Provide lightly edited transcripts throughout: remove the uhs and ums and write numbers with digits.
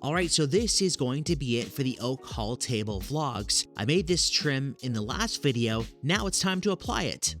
Alright, so this is going to be it for the oak hall table vlogs. I made this trim in the last video, now it's time to apply it.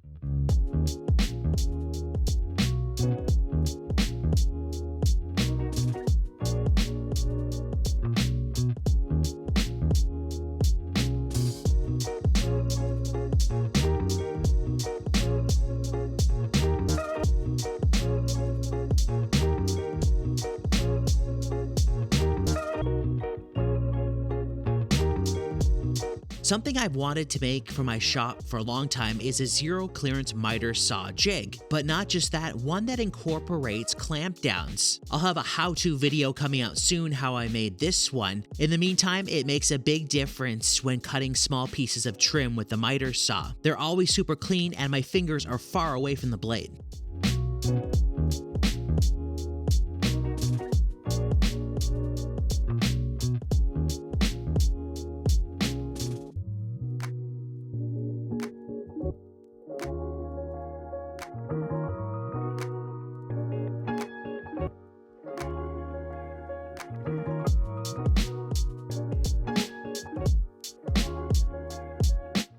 Something I've wanted to make for my shop for a long time is a zero clearance miter saw jig, but not just that, one that incorporates clamp downs. I'll have a how-to video coming out soon how I made this one. In the meantime, it makes a big difference when cutting small pieces of trim with the miter saw. They're always super clean and my fingers are far away from the blade.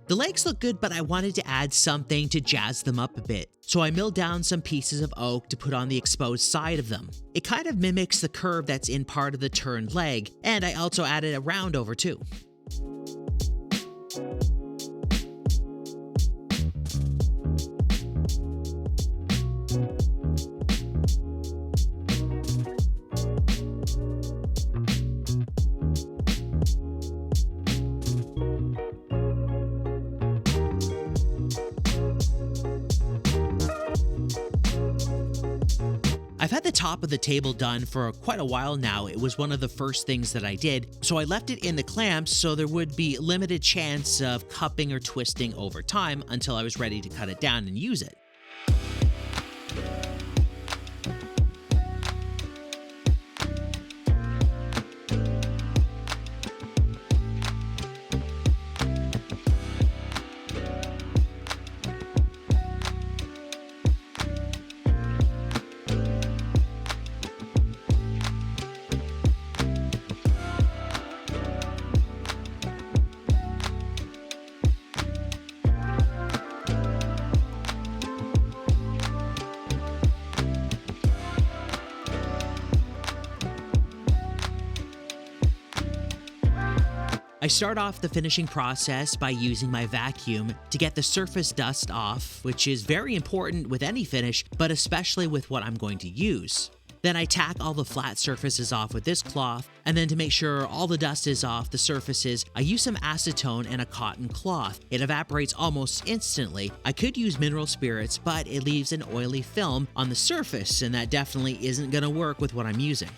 The legs look good, but I wanted to add something to jazz them up a bit. So I milled down some pieces of oak to put on the exposed side of them. It kind of mimics the curve that's in part of the turned leg, and I also added a round over too. I've had the top of the table done for quite a while now. It was one of the first things that I did, so I left it in the clamps so there would be limited chance of cupping or twisting over time until I was ready to cut it down and use it. I start off the finishing process by using my vacuum to get the surface dust off, which is very important with any finish, but especially with what I'm going to use. Then I tack all the flat surfaces off with this cloth, and then to make sure all the dust is off the surfaces, I use some acetone and a cotton cloth. It evaporates almost instantly. I could use mineral spirits, but it leaves an oily film on the surface, and that definitely isn't going to work with what I'm using.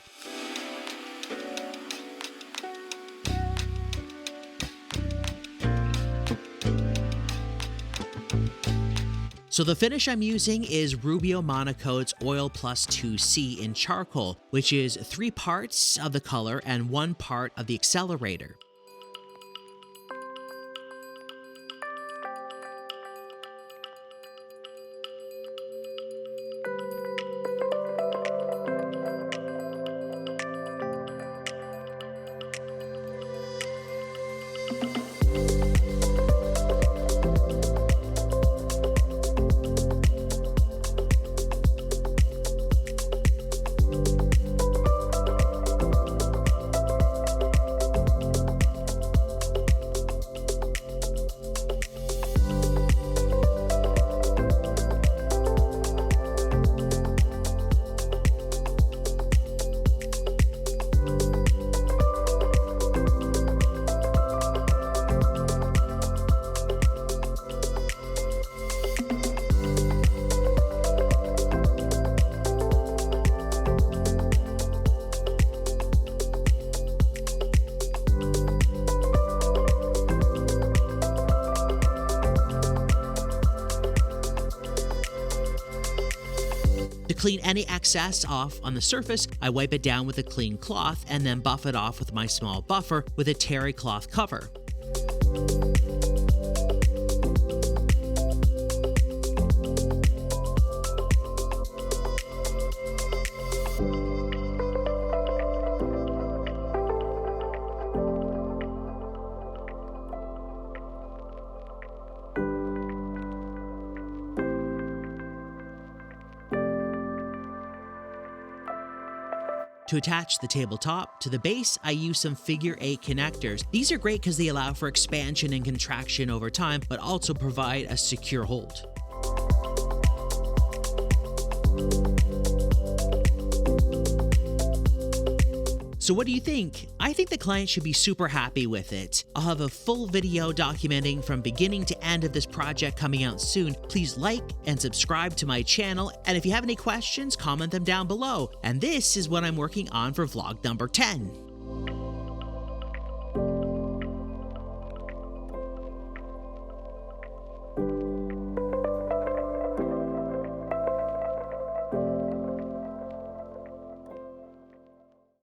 So the finish I'm using is Rubio Monocoat's Oil Plus 2C in charcoal, which is 3 parts of the color and 1 part of the accelerator. To clean any excess off on the surface, I wipe it down with a clean cloth and then buff it off with my small buffer with a terry cloth cover. To attach the tabletop to the base, I use some figure 8 connectors. These are great because they allow for expansion and contraction over time, but also provide a secure hold. So what do you think? I think the client should be super happy with it. I'll have a full video documenting from beginning to end of this project coming out soon. Please like and subscribe to my channel, and if you have any questions, comment them down below. And this is what I'm working on for vlog number 10.